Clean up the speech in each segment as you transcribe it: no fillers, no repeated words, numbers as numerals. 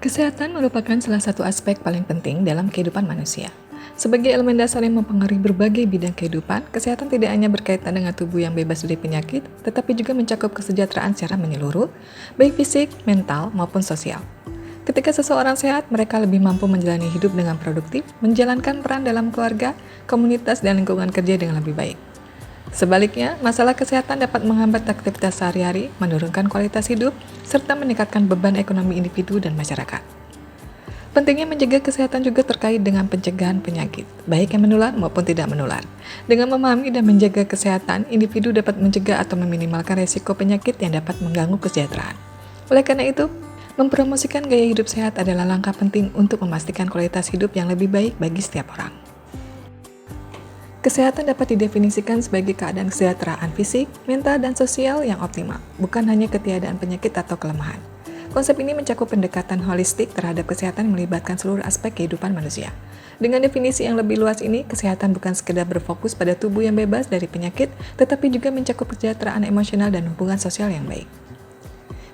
Kesehatan merupakan salah satu aspek paling penting dalam kehidupan manusia. Sebagai elemen dasar yang mempengaruhi berbagai bidang kehidupan, kesehatan tidak hanya berkaitan dengan tubuh yang bebas dari penyakit, tetapi juga mencakup kesejahteraan secara menyeluruh, baik fisik, mental, maupun sosial. Ketika seseorang sehat, mereka lebih mampu menjalani hidup dengan produktif, menjalankan peran dalam keluarga, komunitas, dan lingkungan kerja dengan lebih baik. Sebaliknya, masalah kesehatan dapat menghambat aktivitas sehari-hari, menurunkan kualitas hidup, serta meningkatkan beban ekonomi individu dan masyarakat. Pentingnya menjaga kesehatan juga terkait dengan pencegahan penyakit, baik yang menular maupun tidak menular. Dengan memahami dan menjaga kesehatan, individu dapat mencegah atau meminimalkan risiko penyakit yang dapat mengganggu kesejahteraan. Oleh karena itu, mempromosikan gaya hidup sehat adalah langkah penting untuk memastikan kualitas hidup yang lebih baik bagi setiap orang. Kesehatan dapat didefinisikan sebagai keadaan kesejahteraan fisik, mental, dan sosial yang optimal, bukan hanya ketiadaan penyakit atau kelemahan. Konsep ini mencakup pendekatan holistik terhadap kesehatan yang melibatkan seluruh aspek kehidupan manusia. Dengan definisi yang lebih luas ini, kesehatan bukan sekedar berfokus pada tubuh yang bebas dari penyakit, tetapi juga mencakup kesejahteraan emosional dan hubungan sosial yang baik.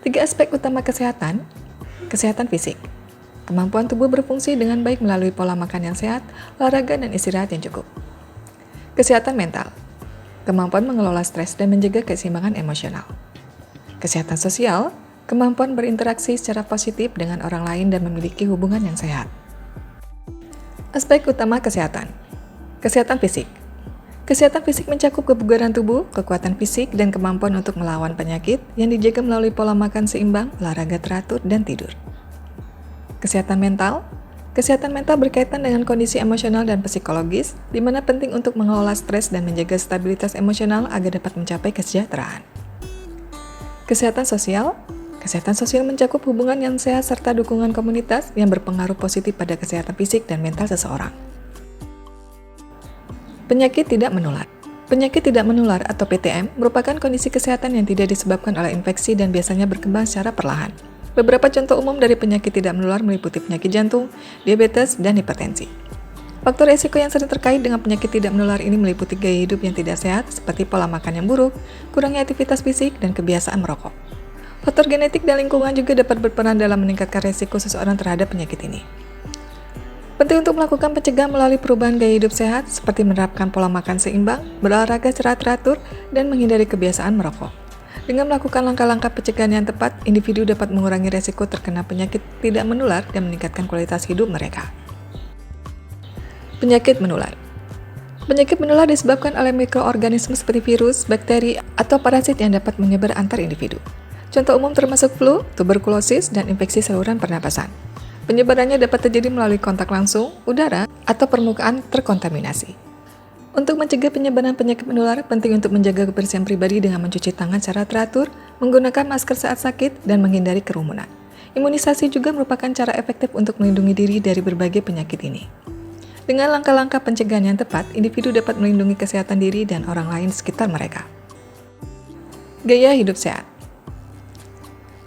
3 aspek utama kesehatan. Kesehatan fisik. Kemampuan tubuh berfungsi dengan baik melalui pola makan yang sehat, olahraga, dan istirahat yang cukup. Kesehatan mental, kemampuan mengelola stres dan menjaga keseimbangan emosional. Kesehatan sosial, kemampuan berinteraksi secara positif dengan orang lain dan memiliki hubungan yang sehat. Aspek utama kesehatan. Kesehatan fisik. Kesehatan fisik mencakup kebugaran tubuh, kekuatan fisik, dan kemampuan untuk melawan penyakit yang dijaga melalui pola makan seimbang, olahraga teratur, dan tidur. Kesehatan mental. Kesehatan mental berkaitan dengan kondisi emosional dan psikologis, di mana penting untuk mengelola stres dan menjaga stabilitas emosional agar dapat mencapai kesejahteraan. Kesehatan sosial. Kesehatan sosial mencakup hubungan yang sehat serta dukungan komunitas yang berpengaruh positif pada kesehatan fisik dan mental seseorang. Penyakit tidak menular. Penyakit tidak menular atau PTM merupakan kondisi kesehatan yang tidak disebabkan oleh infeksi dan biasanya berkembang secara perlahan. Beberapa contoh umum dari penyakit tidak menular meliputi penyakit jantung, diabetes, dan hipertensi. Faktor risiko yang sering terkait dengan penyakit tidak menular ini meliputi gaya hidup yang tidak sehat, seperti pola makan yang buruk, kurangnya aktivitas fisik, dan kebiasaan merokok. Faktor genetik dan lingkungan juga dapat berperan dalam meningkatkan risiko seseorang terhadap penyakit ini. Penting untuk melakukan pencegahan melalui perubahan gaya hidup sehat, seperti menerapkan pola makan seimbang, berolahraga secara teratur, dan menghindari kebiasaan merokok. Dengan melakukan langkah-langkah pencegahan yang tepat, individu dapat mengurangi risiko terkena penyakit tidak menular dan meningkatkan kualitas hidup mereka. Penyakit menular. Penyakit menular disebabkan oleh mikroorganisme seperti virus, bakteri, atau parasit yang dapat menyebar antar individu. Contoh umum termasuk flu, tuberkulosis, dan infeksi saluran pernapasan. Penyebarannya dapat terjadi melalui kontak langsung, udara, atau permukaan terkontaminasi. Untuk mencegah penyebaran penyakit menular, penting untuk menjaga kebersihan pribadi dengan mencuci tangan secara teratur, menggunakan masker saat sakit, dan menghindari kerumunan. Imunisasi juga merupakan cara efektif untuk melindungi diri dari berbagai penyakit ini. Dengan langkah-langkah pencegahan yang tepat, individu dapat melindungi kesehatan diri dan orang lain di sekitar mereka. Gaya hidup sehat.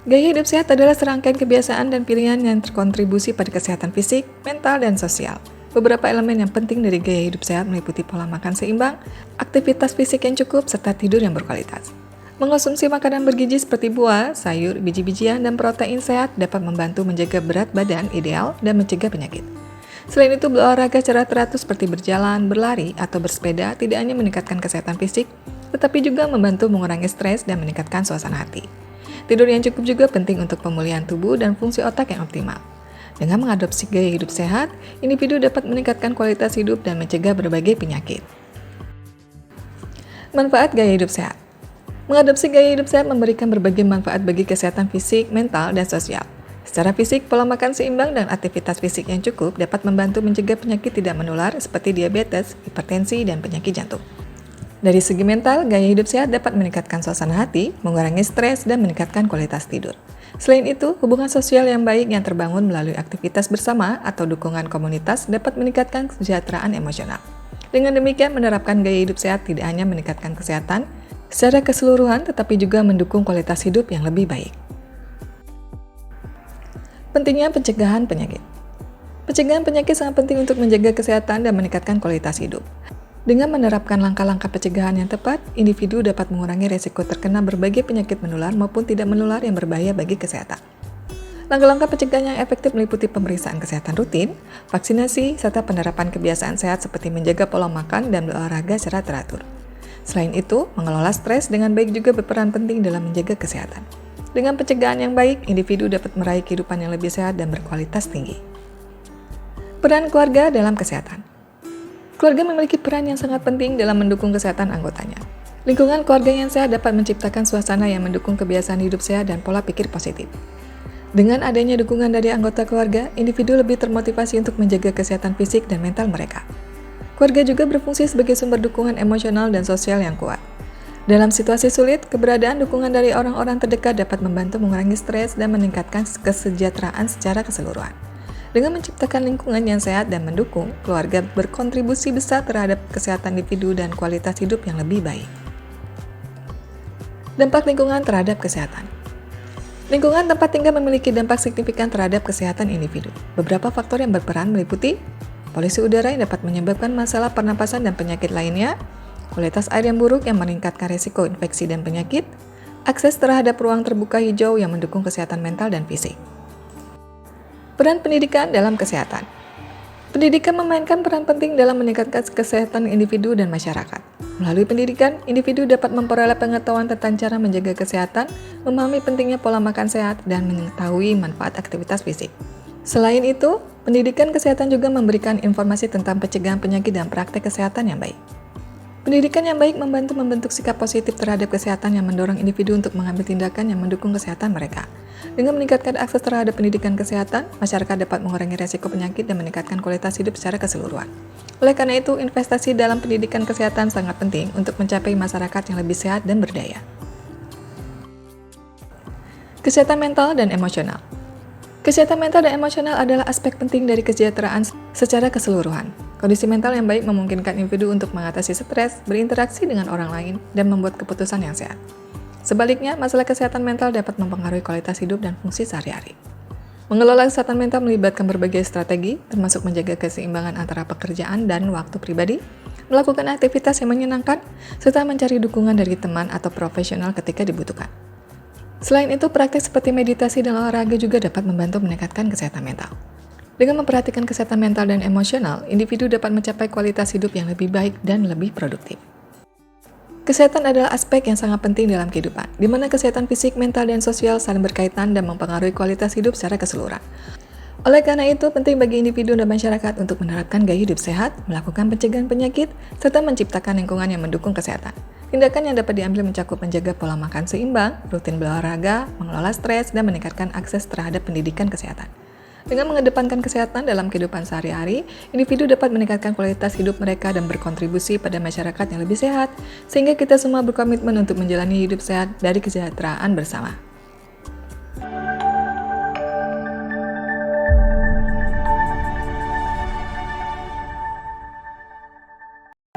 Gaya hidup sehat adalah serangkaian kebiasaan dan pilihan yang terkontribusi pada kesehatan fisik, mental, dan sosial. Beberapa elemen yang penting dari gaya hidup sehat meliputi pola makan seimbang, aktivitas fisik yang cukup, serta tidur yang berkualitas. Mengonsumsi makanan bergizi seperti buah, sayur, biji-bijian, dan protein sehat dapat membantu menjaga berat badan ideal dan mencegah penyakit. Selain itu, berolahraga secara teratur seperti berjalan, berlari, atau bersepeda tidak hanya meningkatkan kesehatan fisik, tetapi juga membantu mengurangi stres dan meningkatkan suasana hati. Tidur yang cukup juga penting untuk pemulihan tubuh dan fungsi otak yang optimal. Dengan mengadopsi gaya hidup sehat, individu dapat meningkatkan kualitas hidup dan mencegah berbagai penyakit. Manfaat gaya hidup sehat. Mengadopsi gaya hidup sehat memberikan berbagai manfaat bagi kesehatan fisik, mental, dan sosial. Secara fisik, pola makan seimbang dan aktivitas fisik yang cukup dapat membantu mencegah penyakit tidak menular seperti diabetes, hipertensi, dan penyakit jantung. Dari segi mental, gaya hidup sehat dapat meningkatkan suasana hati, mengurangi stres, dan meningkatkan kualitas tidur. Selain itu, hubungan sosial yang baik yang terbangun melalui aktivitas bersama atau dukungan komunitas dapat meningkatkan kesejahteraan emosional. Dengan demikian, menerapkan gaya hidup sehat tidak hanya meningkatkan kesehatan secara keseluruhan, tetapi juga mendukung kualitas hidup yang lebih baik. Pentingnya pencegahan penyakit. Pencegahan penyakit sangat penting untuk menjaga kesehatan dan meningkatkan kualitas hidup. Dengan menerapkan langkah-langkah pencegahan yang tepat, individu dapat mengurangi risiko terkena berbagai penyakit menular maupun tidak menular yang berbahaya bagi kesehatan. Langkah-langkah pencegahan yang efektif meliputi pemeriksaan kesehatan rutin, vaksinasi, serta penerapan kebiasaan sehat seperti menjaga pola makan dan berolahraga secara teratur. Selain itu, mengelola stres dengan baik juga berperan penting dalam menjaga kesehatan. Dengan pencegahan yang baik, individu dapat meraih kehidupan yang lebih sehat dan berkualitas tinggi. Peran keluarga dalam kesehatan. Keluarga memiliki peran yang sangat penting dalam mendukung kesehatan anggotanya. Lingkungan keluarga yang sehat dapat menciptakan suasana yang mendukung kebiasaan hidup sehat dan pola pikir positif. Dengan adanya dukungan dari anggota keluarga, individu lebih termotivasi untuk menjaga kesehatan fisik dan mental mereka. Keluarga juga berfungsi sebagai sumber dukungan emosional dan sosial yang kuat. Dalam situasi sulit, keberadaan dukungan dari orang-orang terdekat dapat membantu mengurangi stres dan meningkatkan kesejahteraan secara keseluruhan. Dengan menciptakan lingkungan yang sehat dan mendukung, keluarga berkontribusi besar terhadap kesehatan individu dan kualitas hidup yang lebih baik. Dampak lingkungan terhadap kesehatan. Lingkungan tempat tinggal memiliki dampak signifikan terhadap kesehatan individu. Beberapa faktor yang berperan meliputi polusi udara yang dapat menyebabkan masalah pernapasan dan penyakit lainnya, kualitas air yang buruk yang meningkatkan risiko infeksi dan penyakit, akses terhadap ruang terbuka hijau yang mendukung kesehatan mental dan fisik. Peran pendidikan dalam kesehatan. Pendidikan memainkan peran penting dalam meningkatkan kesehatan individu dan masyarakat. Melalui pendidikan, individu dapat memperoleh pengetahuan tentang cara menjaga kesehatan, memahami pentingnya pola makan sehat, dan mengetahui manfaat aktivitas fisik. Selain itu, pendidikan kesehatan juga memberikan informasi tentang pencegahan penyakit dan praktek kesehatan yang baik. Pendidikan yang baik membantu membentuk sikap positif terhadap kesehatan yang mendorong individu untuk mengambil tindakan yang mendukung kesehatan mereka. Dengan meningkatkan akses terhadap pendidikan kesehatan, masyarakat dapat mengurangi risiko penyakit dan meningkatkan kualitas hidup secara keseluruhan. Oleh karena itu, investasi dalam pendidikan kesehatan sangat penting untuk mencapai masyarakat yang lebih sehat dan berdaya. Kesehatan mental dan emosional. Kesehatan mental dan emosional adalah aspek penting dari kesejahteraan secara keseluruhan. Kondisi mental yang baik memungkinkan individu untuk mengatasi stres, berinteraksi dengan orang lain, dan membuat keputusan yang sehat. Sebaliknya, masalah kesehatan mental dapat mempengaruhi kualitas hidup dan fungsi sehari-hari. Mengelola kesehatan mental melibatkan berbagai strategi, termasuk menjaga keseimbangan antara pekerjaan dan waktu pribadi, melakukan aktivitas yang menyenangkan, serta mencari dukungan dari teman atau profesional ketika dibutuhkan. Selain itu, praktik seperti meditasi dan olahraga juga dapat membantu meningkatkan kesehatan mental. Dengan memperhatikan kesehatan mental dan emosional, individu dapat mencapai kualitas hidup yang lebih baik dan lebih produktif. Kesehatan adalah aspek yang sangat penting dalam kehidupan, di mana kesehatan fisik, mental, dan sosial saling berkaitan dan mempengaruhi kualitas hidup secara keseluruhan. Oleh karena itu, penting bagi individu dan masyarakat untuk menerapkan gaya hidup sehat, melakukan pencegahan penyakit, serta menciptakan lingkungan yang mendukung kesehatan. Tindakan yang dapat diambil mencakup menjaga pola makan seimbang, rutin berolahraga, mengelola stres, dan meningkatkan akses terhadap pendidikan kesehatan. Dengan mengedepankan kesehatan dalam kehidupan sehari-hari, individu dapat meningkatkan kualitas hidup mereka dan berkontribusi pada masyarakat yang lebih sehat, sehingga kita semua berkomitmen untuk menjalani hidup sehat dari kesejahteraan bersama.